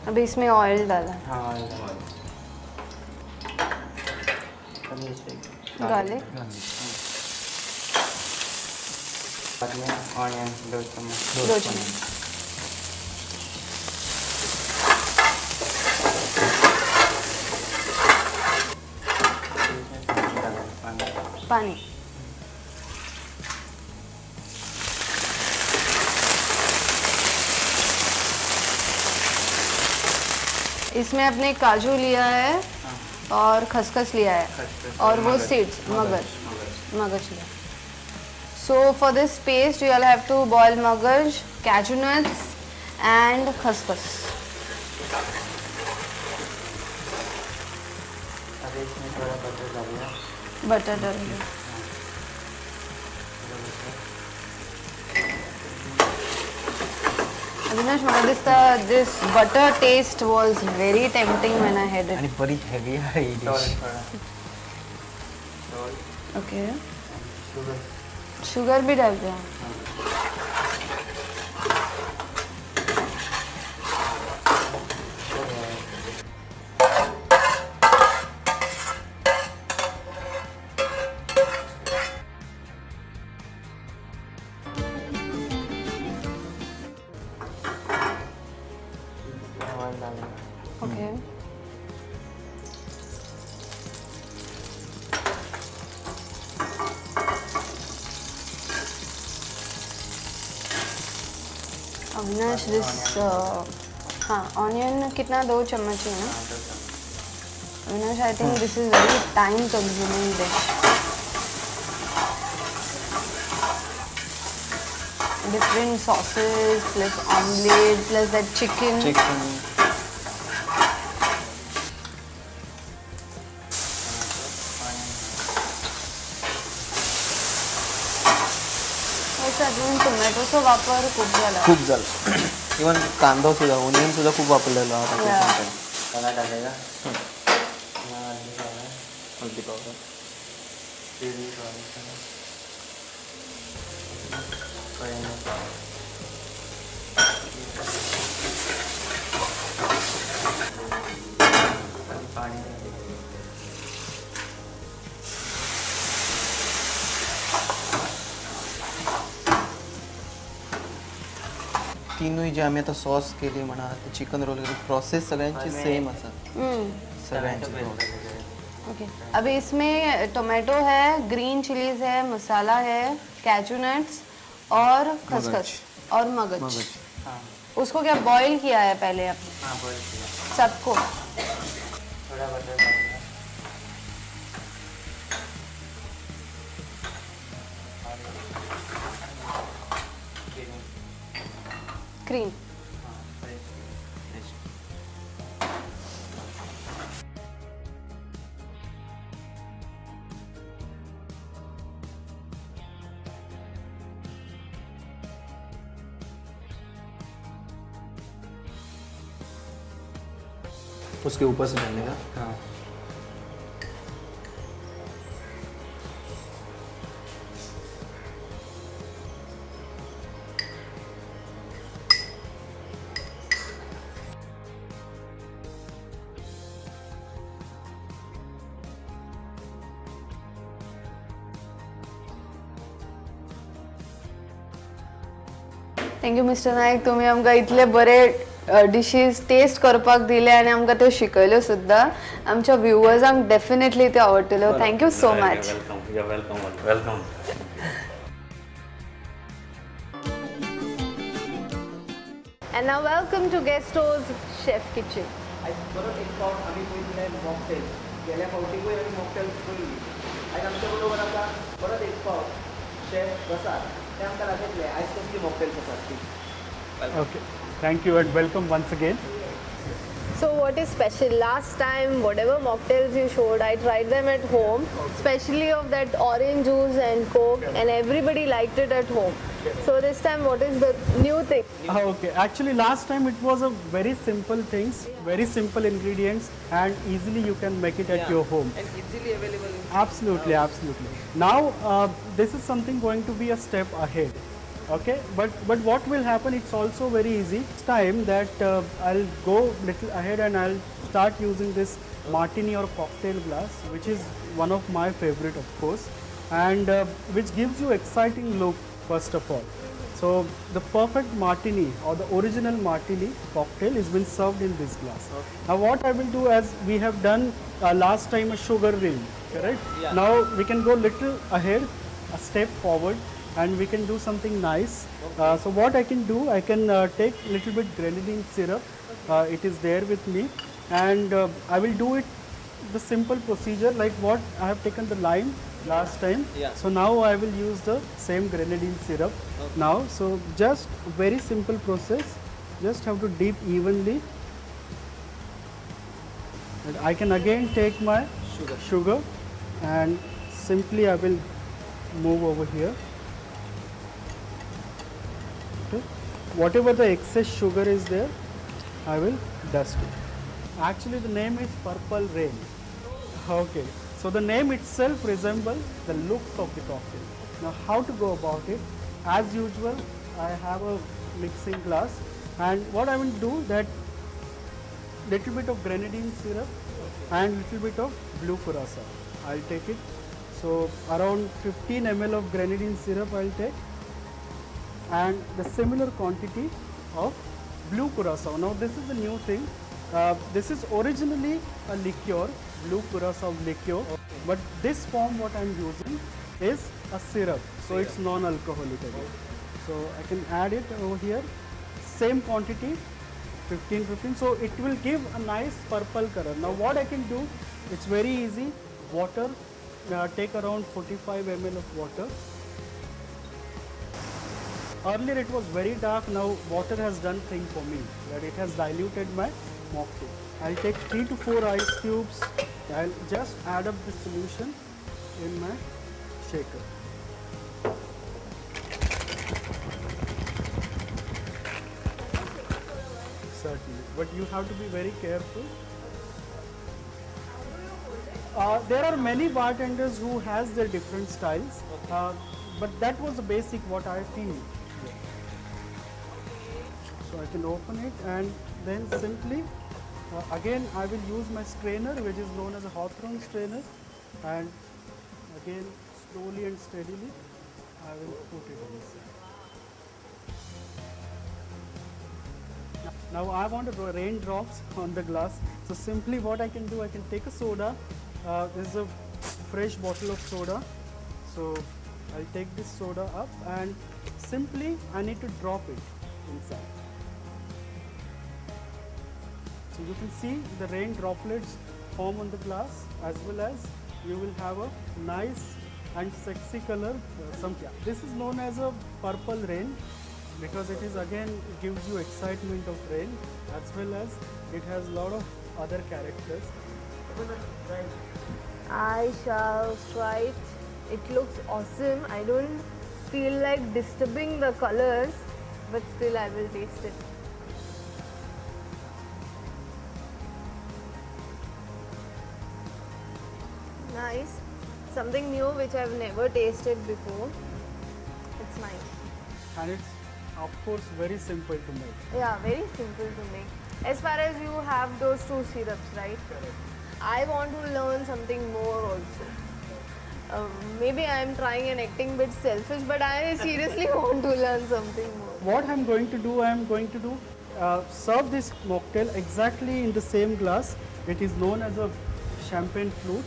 अभी इसमें ऑयल डाला है। हाँ ऑयल गार्लिक बाद में ऑनियन 2 चम्मच। 2 चम्मच। पानी। इसमें आपने काजू लिया है और खसखस लिया है और वो सीड्स मगज लिया। So for this paste you will have to boil magaj, cashew nuts and खसखस। अभी इसमें थोड़ा बटर डालिए। बटर डालिए। Avinash, this butter taste was very tempting when I had it. आणि बरी हेवी आहे ही डिश. Okay. शुगर भी डाल दिया। Okay. अविनाश दिस हाँ ऑनियन कितना 2 चम्मच ही है ना? Avinash I think this is very time consuming dish. Different sauces plus omelette plus that chicken. अजून टोमॅटोचा वापर खूप झाला. इवन कांदा सुद्धा ओनियन सुद्धा खूप वापरलेला आता. कांदा डालेगा. हल्दी पावडर. तीनही जे आम्ही आता सॉस केली म्हणा चिकन रोल केली प्रोसेस सगळ्यांची सेम असा सगळ्यांची. ओके अभी इसमें टोमेटो है, ग्रीन चिलीज है, मसाला है, कैचू नट्स और खसखस और मगज। उसको क्या बॉईल किया है पहले आपने? हाँ बॉईल किया सबको। थोड़ा बटर डालूंगा। क्रीम। उसके ऊपर से डालेगा. हाँ थँक्यू मिस्टर नायक, तुम्ही आमकां इतले बरे डिशीज टेस्ट करपाक दिले आणि आमकां त्यो शिकयल्यो सुद्दां. आमच्या व्ह्युअर्सांक डेफिनेटली त्यो आवडटल्यो. Thank you so much. Welcome. And now welcome to Guesto's Chef Kitchen. परत एक पाऊट आम्ही पळयले मॉकटेल गेल्या फावटी पळय आमी मॉकटेल पळयली आयज आमच्या बरोबर आसा परत एक पावट शेफ प्रसाद ते आमकां दाखयतले आयज कसली मॉकटेल्स आसात ती. Okay, thank you and welcome once again. So what is special? Last time, whatever mocktails you showed, I tried them at home, especially of that orange juice and Coke, and everybody liked it at home. So this time, what is the new thing? Okay, actually last time it was a very simple things, very simple ingredients, and easily you can make it at your home. And easily available. Absolutely, absolutely. Now this is something going to be a step ahead. Okay, but what will happen? It's also very easy. It's time that I'll go little ahead and I'll start using this martini or cocktail glass, which is one of my favorite, of course, and which gives you exciting look first of all. So the perfect martini or the original martini cocktail is been served in this glass. Now what I will do, as we have done last time a sugar ring, correct? Yeah. Now we can go little ahead, a step forward, and we can do something nice. So what I can do, I can take little bit grenadine syrup. It is there with me, and I will do it the simple procedure like what I have taken the lime last time. Yeah. So now I will use the same grenadine syrup now. So just very simple process. Just have to dip evenly. And I can again take my sugar and simply I will move over here. Okay. Whatever the excess sugar is there, I will dust it. Actually the name is Purple Rain. Okay, so the name itself resembles the looks of the cocktail. Now how to go about it? As usual, I have a mixing glass, and what I will do, that little bit of grenadine syrup and little bit of blue curacao. I'll take it. So around 15 ml of grenadine syrup I'll take, and the similar quantity of blue curacao. Now this is a new thing. This is originally a liqueur, blue curacao liqueur, but this form what I am using is a syrup, so it's non-alcoholic again. So I can add it over here, same quantity, 15, so it will give a nice purple color. Now what I can do, it's very easy. Water, take around 45 ml of water. Earlier it was very dark, now water has done thing for me, that it has diluted my mocktail. I'll take 3 to 4 ice cubes. I'll just add up the solution in my shaker. Certainly, but you have to be very careful. There are many bartenders who has their different styles, but that was the basic what I feel. So I can open it, and then simply again I will use my strainer, which is known as a Hawthorne strainer, and again slowly and steadily I will put it inside. Now I want raindrops on the glass, so simply what I can do, I can take a soda. This is a fresh bottle of soda, so I'll take this soda up and simply I need to drop it inside. So you can see the rain droplets form on the glass, as well as you will have a nice and sexy color. This is known as a purple rain because it is again gives you excitement of rain, as well as it has a lot of other characters. I shall try it. It looks awesome. I don't feel like disturbing the colors, but still I will taste it. Nice. Something new which I've never tasted before. It's nice. And it's of course very simple to make. Yeah, very simple to make. As far as you have those two syrups, right? Correct. I want to learn something more also. Maybe I am trying and acting a bit selfish, but I seriously want to learn something more. What I'm going to do, serve this mocktail exactly in the same glass. It is known as a champagne flute.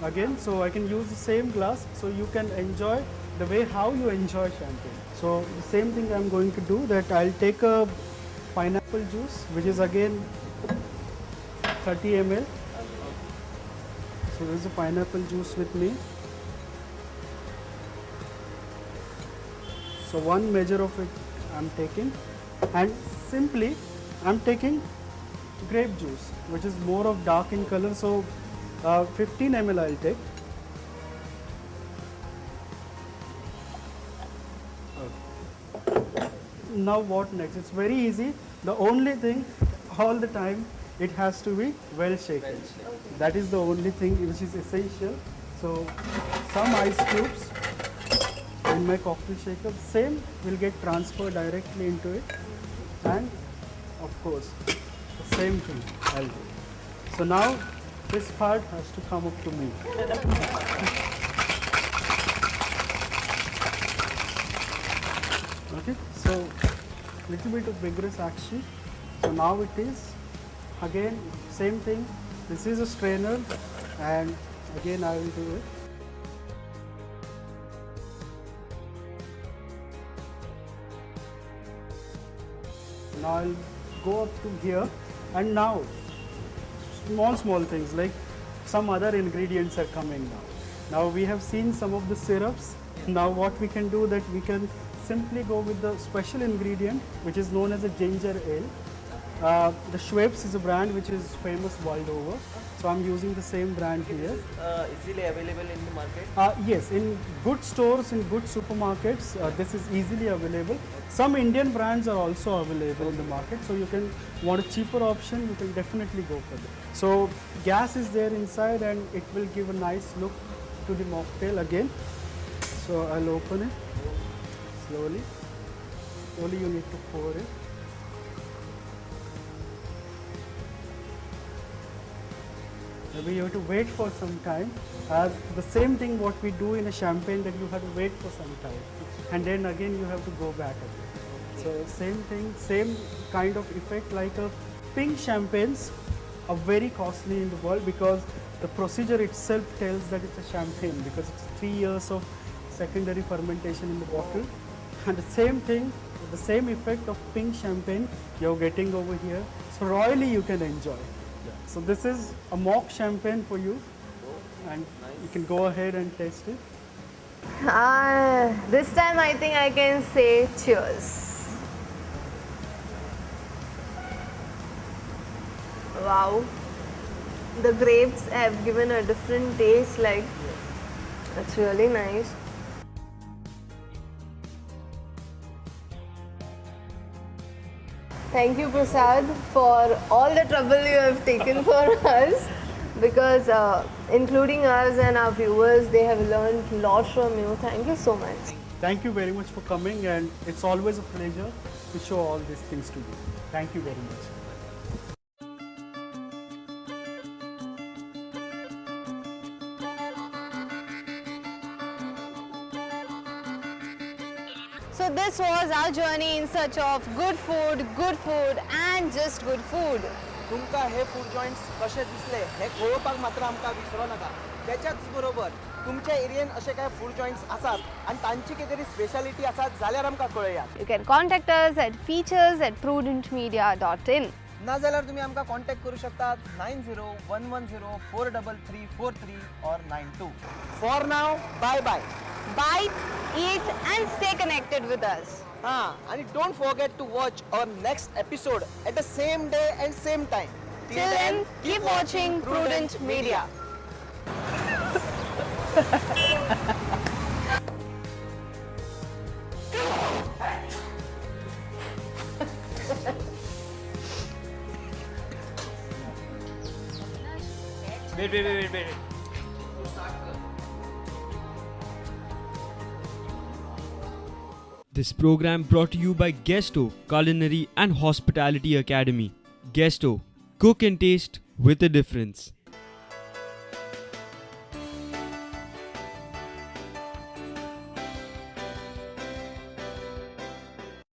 Again, so I can use the same glass, so you can enjoy the way how you enjoy champagne. So the same thing I'm going to do, that I'll take a pineapple juice, which is again 30 ml. So there is a pineapple juice with me. So one measure of it I'm taking, and simply I'm taking grape juice, which is more of dark in color. So 15 ml I'll take. Okay. Now what next? It's very easy. The only thing, all the time, it has to be well shaken. That is the only thing which is essential. So some ice cubes in my cocktail shaker, same will get transferred directly into it, and of course the same thing I'll do. So now this part has to come up to me. Okay, so little bit of vigorous action. So now it is again same thing. This is a strainer, and again I will do it. Now I'll go up to here, and now small things like some other ingredients are coming now. Now we have seen some of the syrups. Now what we can do, that we can simply go with the special ingredient which is known as a ginger ale. The Schweppes is a brand which is famous world over, so I'm using the same brand here. Easily available in the market. Yes, in good stores, in good supermarkets, this is easily available. Some Indian brands are also available in the market, so you can want a cheaper option, you can definitely go for it. So gas is there inside, and it will give a nice look to the mocktail again. So I'll open it slowly. Slowly you need to pour it. Maybe you have to wait for some time, as the same thing what we do in a champagne, that you have to wait for some time, and then again you have to go back again. So same thing, same kind of effect. Like a pink champagnes are very costly in the world, because the procedure itself tells that it's a champagne, because it's 3 years of secondary fermentation in the bottle. And the same thing, the same effect of pink champagne you're getting over here. So royally you can enjoy. So this is a mock champagne for you, and you can go ahead and taste it. This time I think I can say cheers. Wow, the grapes have given a different taste, like it's really nice. Thank you, Prasad, for all the trouble you have taken for us, because including us and our viewers, they have learned a lot from you. Thank you so much. Thank you very much for coming, and it's always a pleasure to show all these things to you. Thank you very much. So this was our journey in search of good food, and just good food. तुमकां हे food joints कशे दिसले हे पळोवपाक मात्र आमकां विसरो नाका. त्याच्याच बरोबर तुमच्या एरियेन असे काय फूड जॉइंट्स आसात आणि तांची कितें तरी स्पेशालिटी आसात जाल्यार आमकां कळयात. You can contact us at features@prudentmedia.in. नाजाल्यार तुम्ही आमकां कॉन्टॅक्ट करू शकतात 9011043343 or 92. For now, bye bye. Bite, eat, and stay connected with us. And don't forget to watch our next episode at the same day and same time. Till then, keep watching Prudent Media. Wait. This program brought to you by Guesto Culinary and Hospitality Academy. Guesto, cook and taste with a difference.